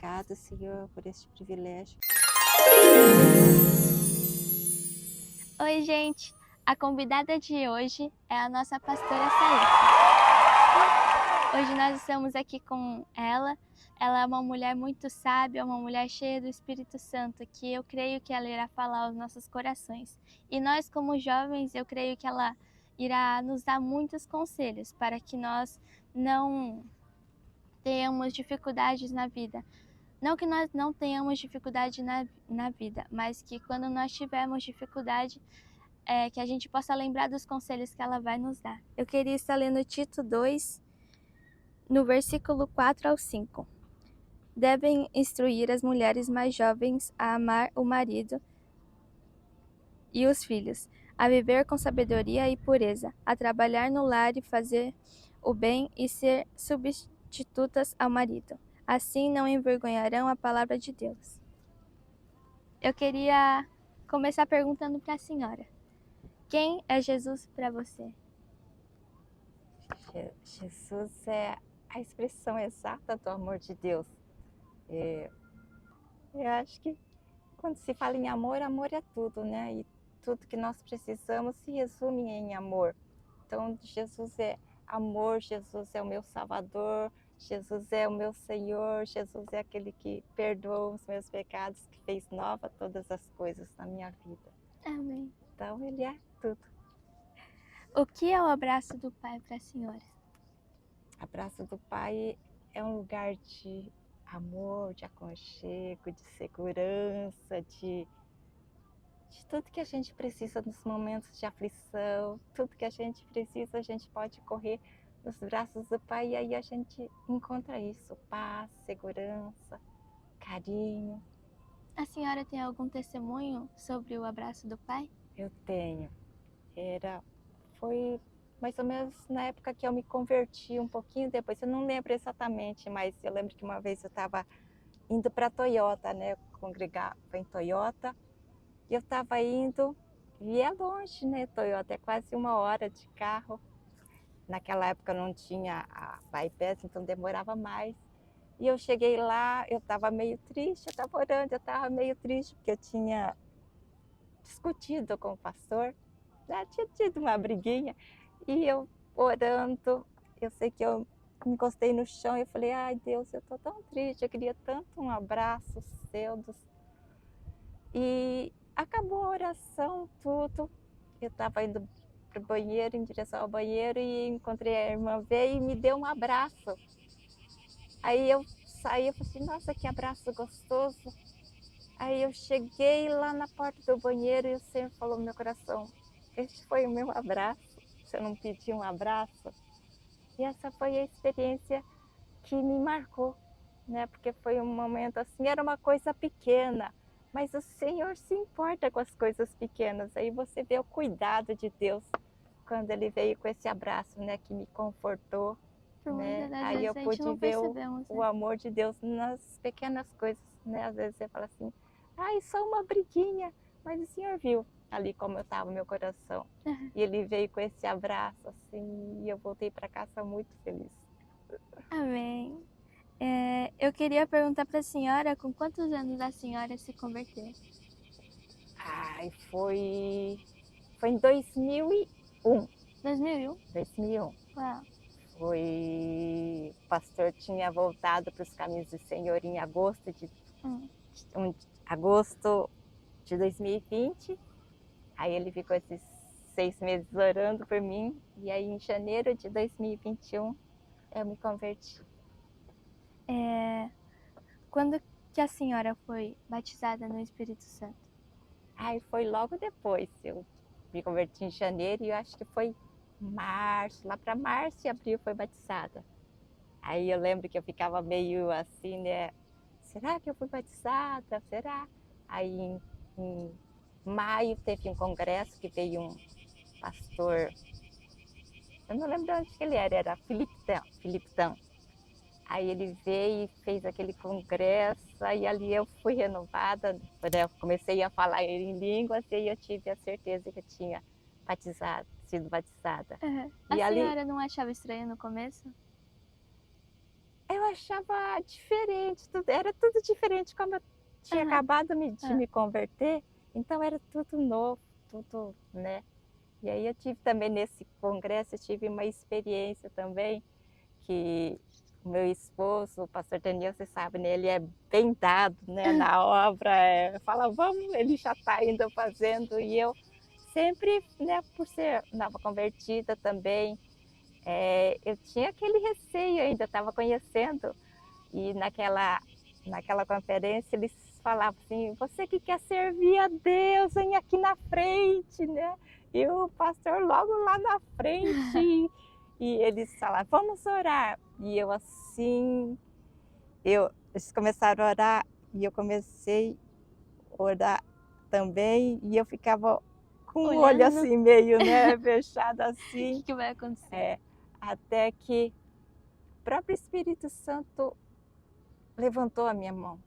obrigada, Senhor, por este privilégio. Oi, gente! A convidada de hoje é a nossa pastora Thalita. Hoje nós estamos aqui com ela. Ela é uma mulher muito sábia, uma mulher cheia do Espírito Santo, que eu creio que ela irá falar aos nossos corações. E nós, como jovens, eu creio que ela irá nos dar muitos conselhos para que nós não tenhamos dificuldades na vida. Não que nós não tenhamos dificuldade na vida, mas que quando nós tivermos dificuldade, que a gente possa lembrar dos conselhos que ela vai nos dar. Eu queria estar lendo Tito 2, no versículo 4 ao 5. Devem instruir as mulheres mais jovens a amar o marido e os filhos, a viver com sabedoria e pureza, a trabalhar no lar e fazer o bem e ser substitutas ao marido. Assim não envergonharão a palavra de Deus. Eu queria começar perguntando para a senhora: quem é Jesus para você? Jesus é a expressão exata do amor de Deus. Eu acho que quando se fala em amor, amor é tudo, né? E tudo que nós precisamos se resume em amor. Então, Jesus é amor, Jesus é o meu Salvador, Jesus é o meu Senhor, Jesus é aquele que perdoa os meus pecados, que fez nova todas as coisas na minha vida. Amém. Então, Ele é tudo. O que é o abraço do Pai para a senhora? Abraço do Pai é um lugar de amor, de aconchego, de segurança, de tudo que a gente precisa nos momentos de aflição, tudo que a gente precisa, a gente pode correr nos braços do Pai e aí a gente encontra isso, paz, segurança, carinho. A senhora tem algum testemunho sobre o abraço do Pai? Eu tenho. Foi mais ou menos na época que eu me converti, um pouquinho depois, eu não lembro exatamente, mas eu lembro que uma vez eu estava indo para Toyota, né, congregar em Toyota, e eu estava indo, e é longe, né, Toyota, é quase 1 hora de carro. Naquela época não tinha a bypass, então demorava mais. E eu cheguei lá, eu estava meio triste, eu estava orando, eu estava meio triste, porque eu tinha discutido com o pastor, já tinha tido uma briguinha, e eu orando, eu sei que eu me encostei no chão e eu falei, ai Deus, eu estou tão triste, eu queria tanto um abraço seu. E acabou a oração, tudo. Eu estava indo para o banheiro, em direção ao banheiro, e encontrei a irmã, veio e me deu um abraço. Aí eu saí, eu falei assim, nossa, que abraço gostoso. Aí eu cheguei lá na porta do banheiro e o Senhor falou no meu coração, este foi o meu abraço, você não pediu um abraço? E essa foi a experiência que me marcou, né? Porque foi um momento assim, era uma coisa pequena, mas o Senhor se importa com as coisas pequenas. Aí você vê o cuidado de Deus quando Ele veio com esse abraço, né? Que me confortou, Por muitas né? das Aí eu vezes a gente pude não ver percebemos, o né? amor de Deus nas pequenas coisas, né? Às vezes você fala assim, ai, só uma briguinha, mas o Senhor viu ali como eu estava, meu coração. E Ele veio com esse abraço, assim, e eu voltei para casa muito feliz. Amém. Eu queria perguntar para a senhora com quantos anos a senhora se converteu? Ai, foi em 2001. 2001? 2001. Uau. O pastor tinha voltado para os caminhos do Senhor em um, agosto de 2020. Aí ele ficou esses 6 meses orando por mim. E aí em janeiro de 2021 eu me converti. Quando que a senhora foi batizada no Espírito Santo? Aí foi logo depois. Eu me converti em janeiro e eu acho que foi março, lá para março e abril foi batizada. Aí eu lembro que eu ficava meio assim, né? Será que eu fui batizada? Será? Aí em maio teve um congresso que veio um pastor, eu não lembro de onde que ele era Filiptão. Aí ele veio e fez aquele congresso, aí ali eu fui renovada, né? Eu comecei a falar em línguas e aí eu tive a certeza que eu tinha sido batizada. Uhum. A E ali senhora não achava estranho no começo? eu achava diferente, era tudo diferente, como eu tinha Aham. acabado de Hã. me converter, então era tudo novo, tudo, né. E aí eu tive também nesse congresso, eu tive uma experiência também, que o meu esposo, o pastor Daniel, você sabe, né, ele é bem dado, né, na obra, fala: "Vamos", ele já está indo fazendo, e eu sempre, né, por ser nova convertida também, eu tinha aquele receio ainda, estava conhecendo, e naquela conferência eles falavam assim: "Você que quer servir a Deus, vem aqui na frente", né. E o pastor logo lá na frente, e eles falavam: "Vamos orar". E eu assim, eles começaram a orar e eu comecei a orar também, e eu ficava com o olho Olhando, assim meio, né, fechado o assim, que vai acontecer? é, até que o próprio Espírito Santo levantou a minha mão.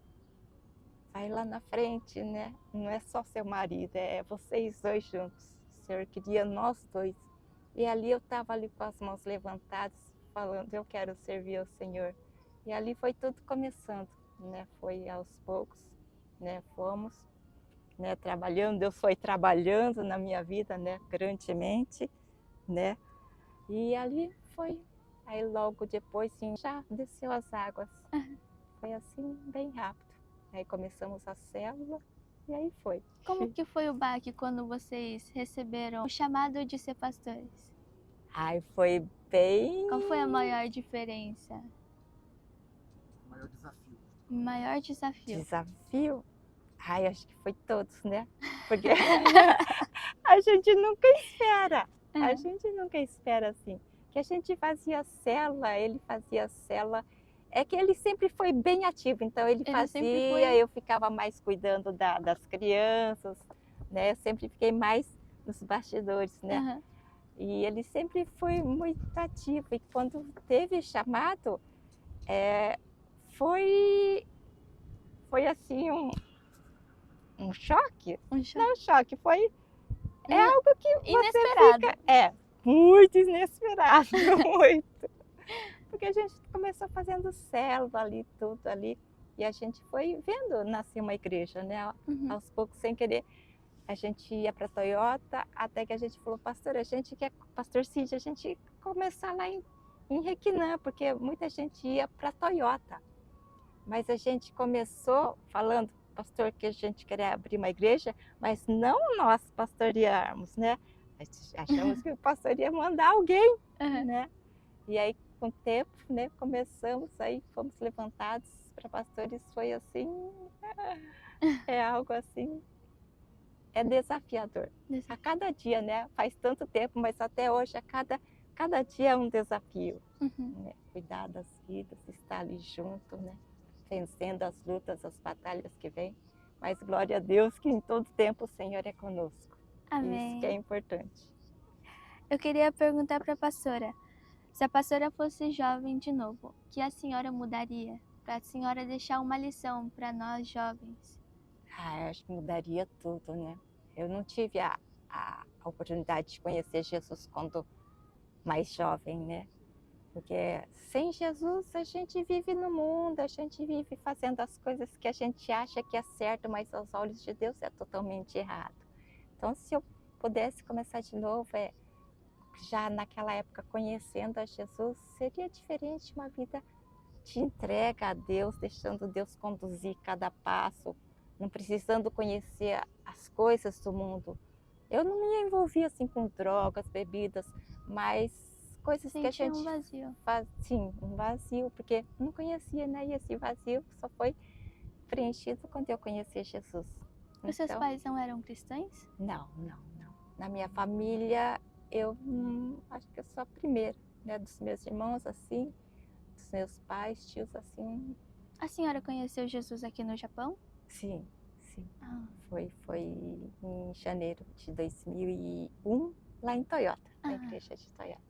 Vai lá na frente, né, não é só seu marido, é vocês 2 juntos. O Senhor queria nós 2. E ali eu estava ali com as mãos levantadas, falando: "Eu quero servir ao Senhor". E ali foi tudo começando, né, foi aos poucos, né, fomos, né, trabalhando, Deus foi trabalhando na minha vida, né, grandemente, né. E ali foi, aí logo depois, sim, já desceu as águas. Foi assim, bem rápido. Aí começamos a célula e aí foi. Como que foi o baque quando vocês receberam o chamado de ser pastores? Ai, foi bem Qual foi a maior diferença? Maior desafio. Maior desafio? desafio. Ai, acho que foi todos, né? Porque a gente nunca espera. A Aham. gente nunca espera assim. Que a gente fazia célula, ele fazia célula. É que ele sempre foi bem ativo, então ele Ele sempre fazia, foi. eu ficava mais cuidando das crianças, né? Eu sempre fiquei mais nos bastidores, né? Aham. E ele sempre foi muito ativo. E quando teve chamado, foi, foi assim um choque. Um choque. Não choque, foi Ina- algo que você Inesperado. fica. Muito inesperado, muito. Porque a gente começou fazendo célula ali, tudo ali. E a gente foi vendo nascer uma igreja, né? Uhum. Aos poucos, sem querer. A gente ia para Toyota, até que a gente falou: "Pastor, a gente quer, pastor Cid, a gente começar lá em Requinã", porque muita gente ia para Toyota. Mas a gente começou falando: "Pastor, que a gente queria abrir uma igreja, mas não nós pastorearmos, né?". Achamos que o pastor ia mandar alguém, Aham. né? E aí, com o tempo, né, começamos, aí fomos levantados para pastores, foi assim, é algo assim, é desafiador. A cada dia, né? Faz tanto tempo, mas até hoje, cada dia é um desafio, Uhum. né? Cuidar das vidas, estar ali junto, né? Vencendo as lutas, as batalhas que vêm. Mas glória a Deus que em todo tempo o Senhor é conosco. Isso que é Amém. importante. Eu queria perguntar para a pastora, se a pastora fosse jovem de novo, o que a senhora mudaria? Para a senhora deixar uma lição para nós jovens. Eu acho que mudaria tudo, né? Eu não tive a oportunidade de conhecer Jesus quando mais jovem, né? Porque sem Jesus a gente vive no mundo, a gente vive fazendo as coisas que a gente acha que é certo, mas aos olhos de Deus é totalmente errado. Então, se eu pudesse começar de novo, já naquela época conhecendo a Jesus, seria diferente, uma vida de entrega a Deus, deixando Deus conduzir cada passo, não precisando conhecer as coisas do mundo. Eu não me envolvia assim com drogas, bebidas, mas coisas que a Sentir um gente vazio. faz, sim, um vazio, porque não conhecia, né? E esse vazio só foi preenchido quando eu conheci Jesus. Os seus Então, pais não eram cristãos? não. Na minha família, eu acho que eu sou a primeira, né? Dos meus irmãos, assim, dos meus pais, tios, assim, A senhora conheceu Jesus aqui no Japão? sim. Ah. Foi em janeiro de 2001, lá em Toyota, na Ah. igreja de Toyota.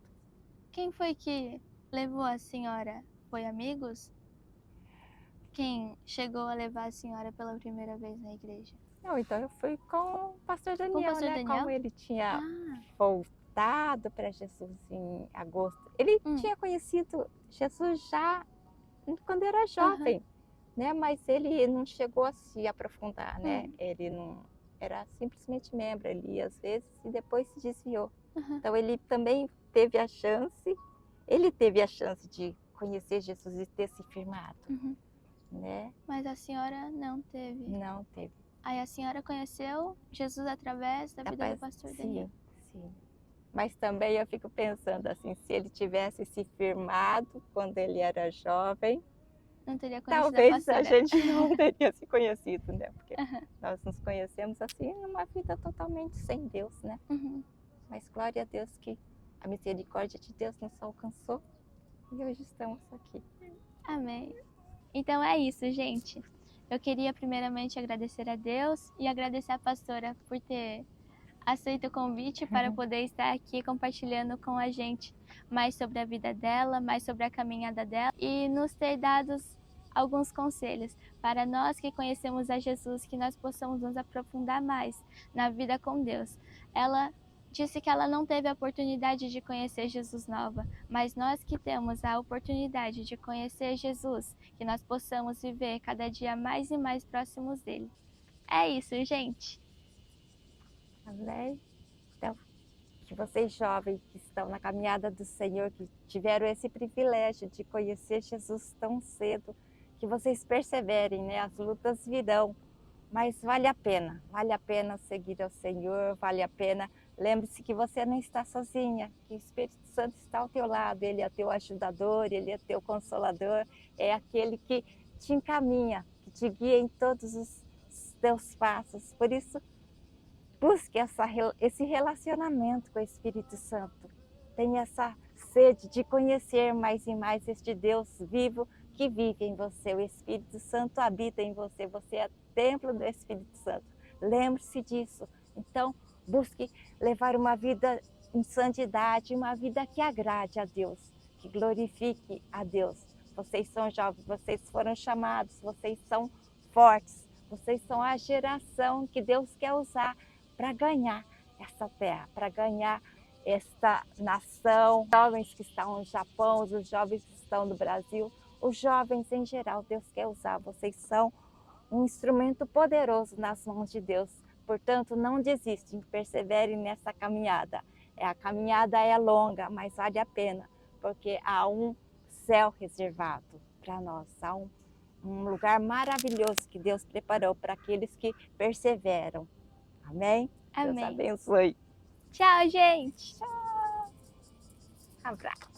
Quem foi que levou a senhora? Foi amigos? Quem chegou a levar a senhora pela primeira vez na igreja? Não, então eu fui com o pastor Com o Daniel, pastor né? Daniel? Como ele tinha Ah. voltado para Jesus em agosto. Ele tinha conhecido Jesus já quando era jovem, né? Mas ele não chegou a se aprofundar, né? Ele não era simplesmente membro, ele ia às vezes e depois se desviou. Então ele também teve a chance, de conhecer Jesus e ter se firmado, né? Mas a senhora não teve. Não teve. Aí a senhora conheceu Jesus através da vida do pastor Daniel. Sim. Mas também eu fico pensando assim, se ele tivesse se firmado quando ele era jovem, não teria conhecido talvez a a pastora. gente não teria se conhecido, né? Porque nós nos conhecemos assim numa vida totalmente sem Deus, né? Mas glória a Deus que a misericórdia de Deus nos alcançou e hoje estamos aqui. Amém. Então é isso, gente. Eu queria primeiramente agradecer a Deus e agradecer a pastora por ter aceito o convite para poder estar aqui compartilhando com a gente mais sobre a vida dela, mais sobre a caminhada dela e nos ter dado alguns conselhos para nós que conhecemos a Jesus, que nós possamos nos aprofundar mais na vida com Deus. Ela disse que ela não teve a oportunidade de conhecer Jesus nova, mas nós que temos a oportunidade de conhecer Jesus, que nós possamos viver cada dia mais e mais próximos dele. É isso, gente. Amém? Então, que vocês jovens que estão na caminhada do Senhor, que tiveram esse privilégio de conhecer Jesus tão cedo, que vocês perseverem, né? As lutas virão, mas vale a pena seguir ao Senhor, vale a pena. Lembre-se que você não está sozinha, que o Espírito Santo está ao teu lado, ele é teu ajudador, ele é teu consolador, é aquele que te encaminha, que te guia em todos os teus passos. Por isso, busque esse relacionamento com o Espírito Santo. Tenha essa sede de conhecer mais e mais este Deus vivo que vive em você. O Espírito Santo habita em você. Você é templo do Espírito Santo. Lembre-se disso. Então, busque levar uma vida em santidade, uma vida que agrade a Deus, que glorifique a Deus. Vocês são jovens, vocês foram chamados, vocês são fortes, vocês são a geração que Deus quer usar para ganhar essa terra, para ganhar esta nação. Os jovens que estão no Japão, os jovens que estão no Brasil, os jovens em geral, Deus quer usar. Vocês são um instrumento poderoso nas mãos de Deus. Portanto, não desistem, perseverem nessa caminhada. A caminhada é longa, mas vale a pena, porque há um céu reservado para nós, há um lugar maravilhoso que Deus preparou para aqueles que perseveram. Amém? Amém. Deus abençoe. Tchau, gente. Tchau. Abraço.